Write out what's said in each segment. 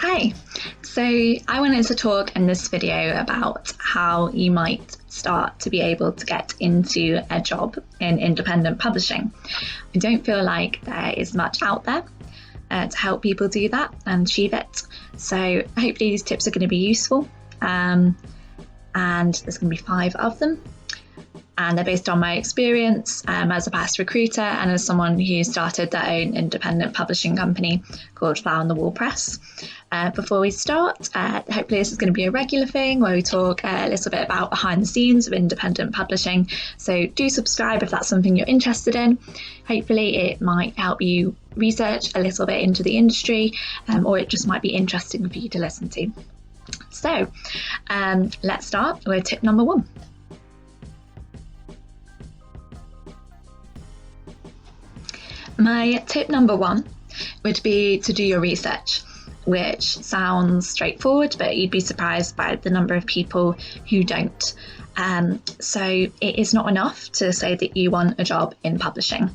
Hi, so I wanted to talk in this video about how you might start to be able to get into a job in independent publishing. I don't feel like there is much out there to help people do that and achieve it. So hopefully these tips are going to be useful, and there's going to be 5 of them. And they're based on my experience as a past recruiter and as someone who started their own independent publishing company called Fly on the Wall Press. Before we start, hopefully this is going to be a regular thing where we talk a little bit about behind the scenes of independent publishing. So do subscribe if that's something you're interested in. Hopefully it might help you research a little bit into the industry, or it just might be interesting for you to listen to. So let's start with tip number 1. My tip number 1 would be to do your research, which sounds straightforward, but you'd be surprised by the number of people who don't. So it is not enough to say that you want a job in publishing.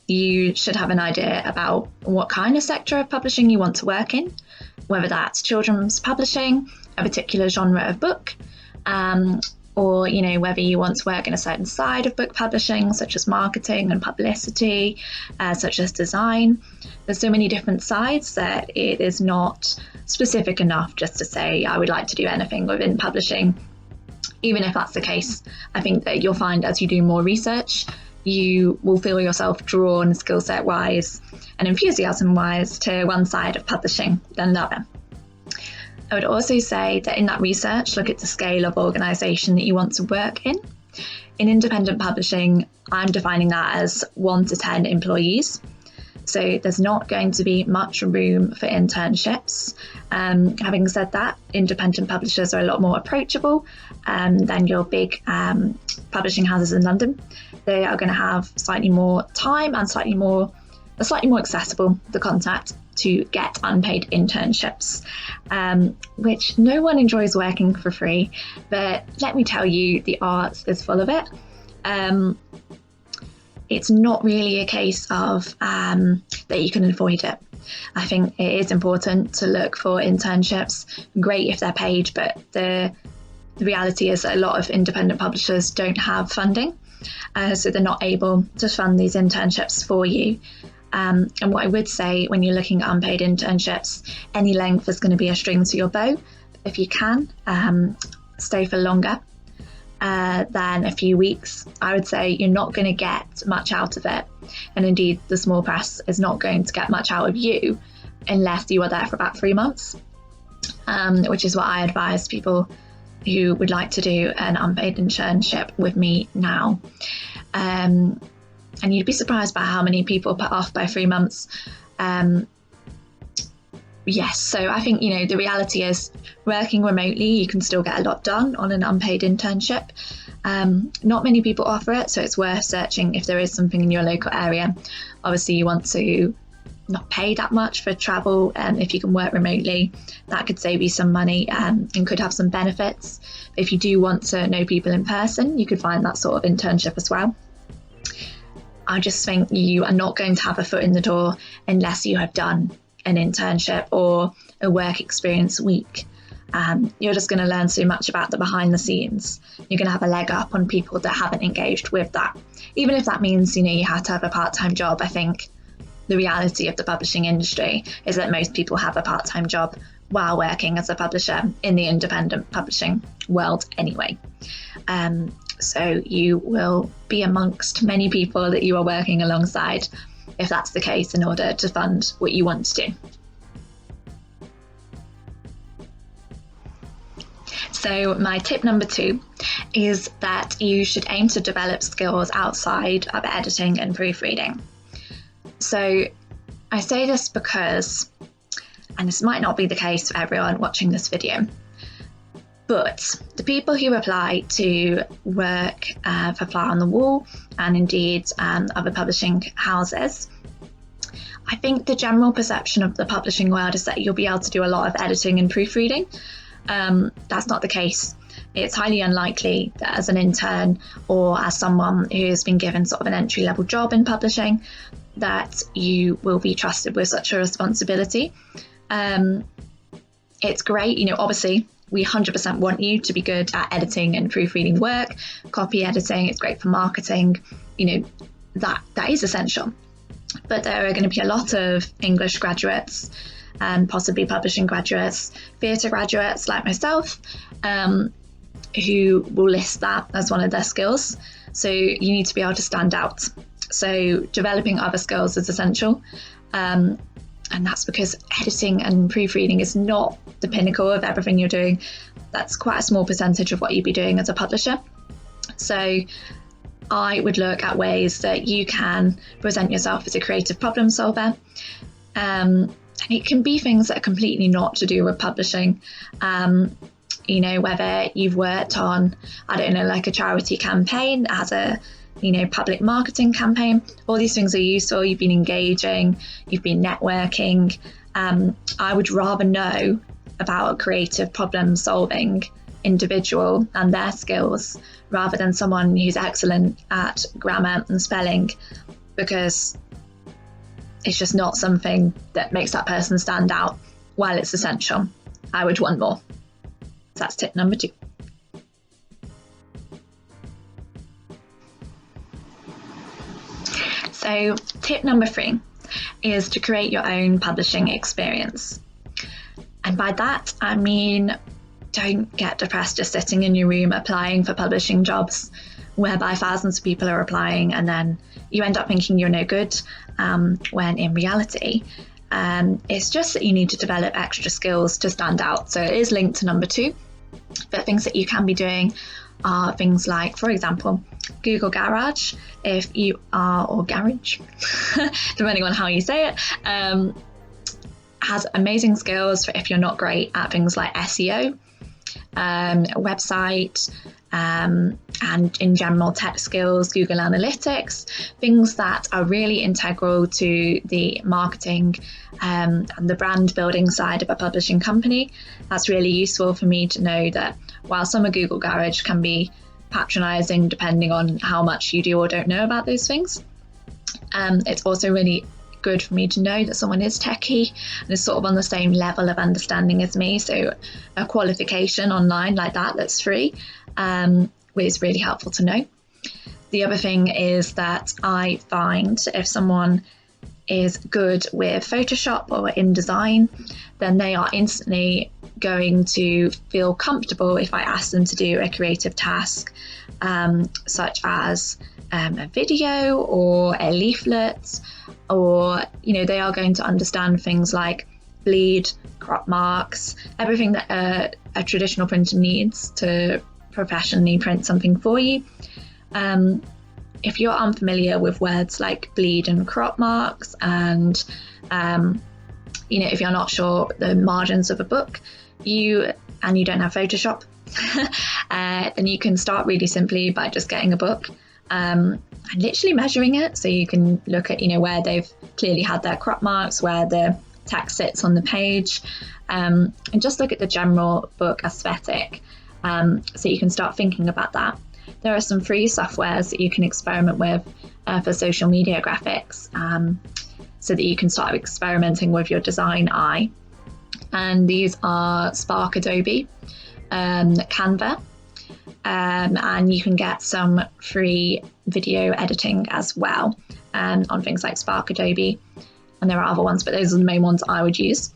You should have an idea about what kind of sector of publishing you want to work in, whether that's children's publishing, a particular genre of book, or whether you want to work in a certain side of book publishing, such as marketing and publicity, such as design. There's so many different sides that it is not specific enough just to say I would like to do anything within publishing. Even if that's the case, I think that you'll find as you do more research, you will feel yourself drawn skill set wise and enthusiasm wise to one side of publishing than another. I would also say that in that research, look at the scale of organisation that you want to work in. In independent publishing, I'm defining that as 1 to 10 employees. So there's not going to be much room for internships. Having said that, independent publishers are a lot more approachable than your big publishing houses in London. They are going to have slightly more time and slightly more accessible the contact to get unpaid internships, which no one enjoys working for free, but let me tell you, the arts is full of it. It's not really a case of that you can avoid it. I think it is important to look for internships, great if they're paid, but the reality is that a lot of independent publishers don't have funding, so they're not able to fund these internships for you. And what I would say when you're looking at unpaid internships, any length is going to be a string to your bow. If you can stay for longer than a few weeks, I would say you're not going to get much out of it. And indeed, the small press is not going to get much out of you unless you are there for about 3 months, which is what I advise people who would like to do an unpaid internship with me now. And you'd be surprised by how many people put off by 3 months. Yes, so I think, the reality is working remotely, you can still get a lot done on an unpaid internship. Not many people offer it, so it's worth searching if there is something in your local area. Obviously, you want to not pay that much for travel, and if you can work remotely, that could save you some money and could have some benefits. If you do want to know people in person, you could find that sort of internship as well. I just think you are not going to have a foot in the door unless you have done an internship or a work experience week. You're just going to learn so much about the behind the scenes. You're going to have a leg up on people that haven't engaged with that. Even if that means, you have to have a part-time job, I think the reality of the publishing industry is that most people have a part-time job while working as a publisher in the independent publishing world anyway. So you will be amongst many people that you are working alongside, if that's the case, in order to fund what you want to do. So my tip number 2 is that you should aim to develop skills outside of editing and proofreading. So I say this because, and this might not be the case for everyone watching this video, but the people who apply to work for Fly on the Wall and indeed other publishing houses, I think the general perception of the publishing world is that you'll be able to do a lot of editing and proofreading. That's not the case. It's highly unlikely that as an intern or as someone who has been given sort of an entry-level job in publishing, that you will be trusted with such a responsibility. it's great. Obviously, we 100% want you to be good at editing and proofreading work, copy editing. It's great for marketing. That is essential. But there are going to be a lot of English graduates and possibly publishing graduates, theatre graduates like myself, who will list that as one of their skills. So you need to be able to stand out. So developing other skills is essential. And that's because editing and proofreading is not the pinnacle of everything you're doing. That's quite a small percentage of what you'd be doing as a publisher. So I would look at ways that you can present yourself as a creative problem solver. And it can be things that are completely not to do with publishing. Whether you've worked on, like a charity campaign as a public marketing campaign. All these things are useful. You've been engaging, you've been networking. I would rather know about a creative problem solving individual and their skills rather than someone who's excellent at grammar and spelling, because it's just not something that makes that person stand out. While it's essential, I would want more. So that's tip number 2. So tip number 3 is to create your own publishing experience. And by that, I mean, don't get depressed just sitting in your room applying for publishing jobs whereby thousands of people are applying and then you end up thinking you're no good, when in reality, it's just that you need to develop extra skills to stand out. So it is linked to number 2, but things that you can be doing are things like, for example, Google Garage, if you are, or Garage, depending on how you say it, has amazing skills for if you're not great at things like SEO, website, and in general tech skills, Google Analytics, things that are really integral to the marketing and the brand building side of a publishing company. That's really useful for me to know that while some of Google Garage can be patronizing depending on how much you do or don't know about those things, it's also really good for me to know that someone is techie and is sort of on the same level of understanding as me. So a qualification online like that that's free is really helpful to know. The other thing is that I find if someone is good with Photoshop or InDesign, then they are instantly going to feel comfortable if I ask them to do a creative task, such as a video or a leaflet, or they are going to understand things like bleed, crop marks, everything that a traditional printer needs to professionally print something for you. If you're unfamiliar with words like bleed and crop marks, and if you're not sure the margins of a book, you don't have Photoshop, then you can start really simply by just getting a book and literally measuring it, so you can look at where they've clearly had their crop marks, where the text sits on the page, and just look at the general book aesthetic, so you can start thinking about that. There are some free softwares that you can experiment with for social media graphics, so that you can start experimenting with your design eye. And these are Spark Adobe, Canva, and you can get some free video editing as well on things like Spark Adobe. And there are other ones, but those are the main ones I would use.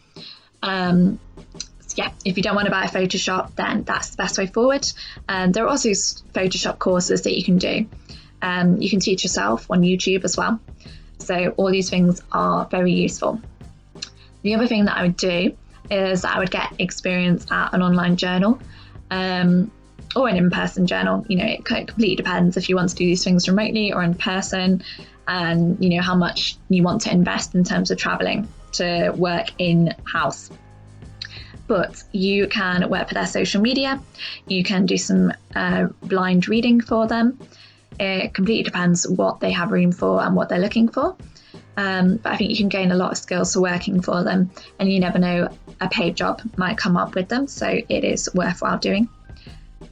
If you don't want to buy Photoshop, then that's the best way forward. There are also Photoshop courses that you can do. You can teach yourself on YouTube as well. So all these things are very useful. The other thing that I would do is I would get experience at an online journal, or an in-person journal. It completely depends if you want to do these things remotely or in person, and how much you want to invest in terms of traveling to work in-house. But you can work for their social media, you can do some blind reading for them. It completely depends what they have room for and what they're looking for. But I think you can gain a lot of skills for working for them, and you never know, a paid job might come up with them, so it is worthwhile doing.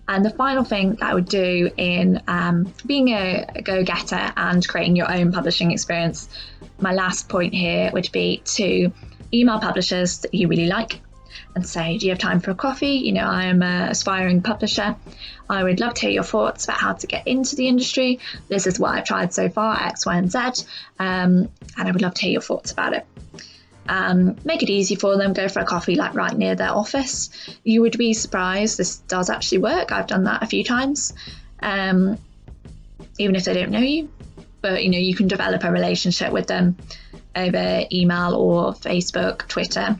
And the final thing that I would do in being a go-getter and creating your own publishing experience, my last point here would be to email publishers that you really like, and say, do you have time for a coffee? You know, I am an aspiring publisher. I would love to hear your thoughts about how to get into the industry. This is what I've tried so far, X, Y, and Z, and I would love to hear your thoughts about it. Make it easy for them, go for a coffee like right near their office. You would be surprised, this does actually work. I've done that a few times, even if they don't know you. But, you know, you can develop a relationship with them over email or Facebook, Twitter,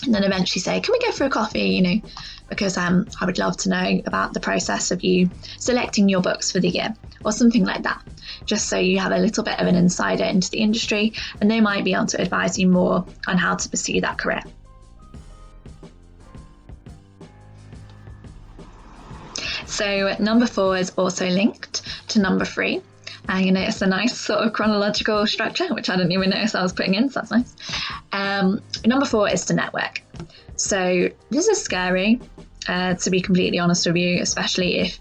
and then eventually say, can we go for a coffee, you know, because I would love to know about the process of you selecting your books for the year or something like that, just so you have a little bit of an insider into the industry, and they might be able to advise you more on how to pursue that career. So number 4 is also linked to number 3. And you notice a nice sort of chronological structure, which I didn't even notice I was putting in, so that's nice. Number 4 is to network. So this is scary, to be completely honest with you, especially if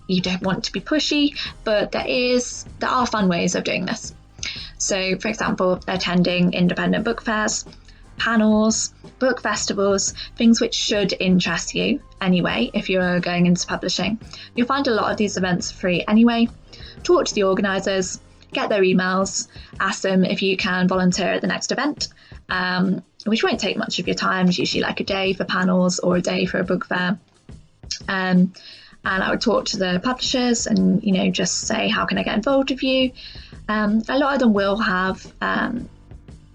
you don't want to be pushy, but there are fun ways of doing this. So, for example, attending independent book fairs, panels, book festivals, things which should interest you anyway if you're going into publishing. You'll find a lot of these events free anyway. Talk to the organisers, get their emails, ask them if you can volunteer at the next event, which won't take much of your time. It's usually like a day for panels or a day for a book fair. And I would talk to the publishers and, you know, just say, how can I get involved with you? A lot of them will have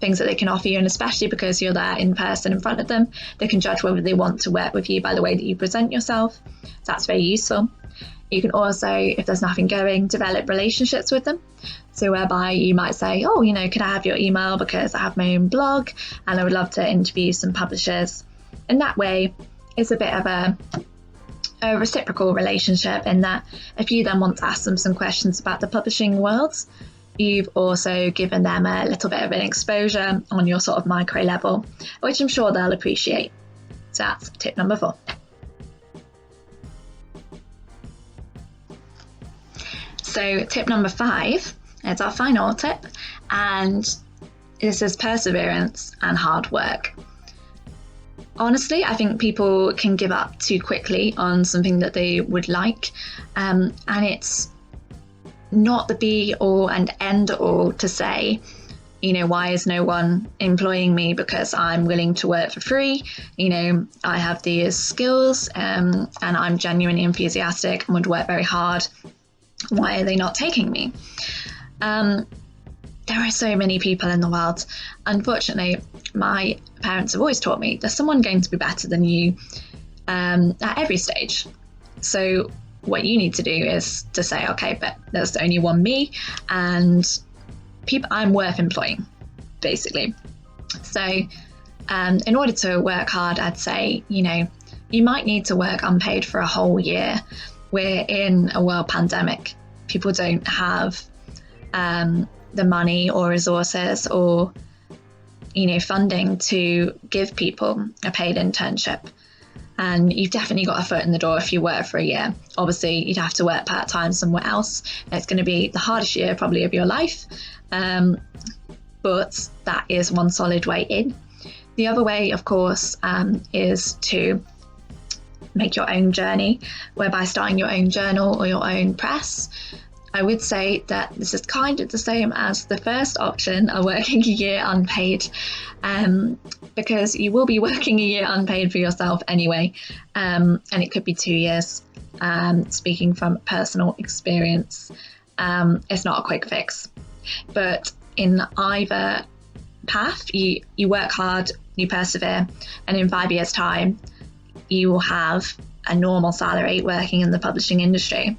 things that they can offer you, and especially because you're there in person in front of them, they can judge whether they want to work with you by the way that you present yourself. So that's very useful. You can also, if there's nothing going, develop relationships with them. So whereby you might say, oh, you know, could I have your email because I have my own blog and I would love to interview some publishers. And that way, it's a bit of a reciprocal relationship in that if you then want to ask them some questions about the publishing world, you've also given them a little bit of an exposure on your sort of micro level, which I'm sure they'll appreciate. So that's tip number 4. So tip number 5 is our final tip, and this is perseverance and hard work. Honestly, I think people can give up too quickly on something that they would like, and it's not the be all and end all to say, you know, why is no one employing me because I'm willing to work for free? You know, I have these skills and I'm genuinely enthusiastic and would work very hard. Why are they not taking me? There are so many people in the world. Unfortunately, my parents have always taught me there's someone going to be better than you at every stage. So what you need to do is to say, okay, but there's only one me and I'm worth employing, basically. So in order to work hard, I'd say, you know, you might need to work unpaid for a whole year. We're in a world pandemic. People don't have the money or resources or, you know, funding to give people a paid internship. And you've definitely got a foot in the door if you work for a year. Obviously, you'd have to work part-time somewhere else. It's going to be the hardest year probably of your life. But that is one solid way in. The other way, of course, is to make your own journey, whereby starting your own journal or your own press. I would say that this is kind of the same as the first option of working a year unpaid, because you will be working a year unpaid for yourself anyway, and it could be 2 years. Speaking from personal experience, it's not a quick fix. But in either path, you work hard, you persevere, and in 5 years' time, you will have a normal salary working in the publishing industry.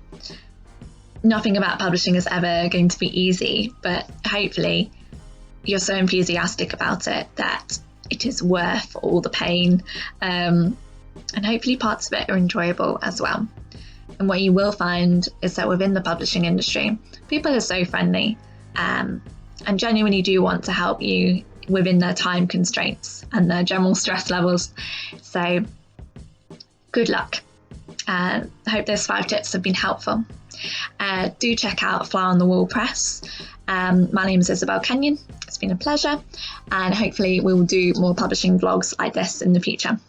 Nothing about publishing is ever going to be easy, but hopefully you're so enthusiastic about it that it is worth all the pain, and hopefully parts of it are enjoyable as well. And what you will find is that within the publishing industry, people are so friendly and genuinely do want to help you within their time constraints and their general stress levels. So good luck. I hope those 5 tips have been helpful. Do check out Fly on the Wall Press. My name is Isabel Kenyon. It's been a pleasure, and hopefully we will do more publishing vlogs like this in the future.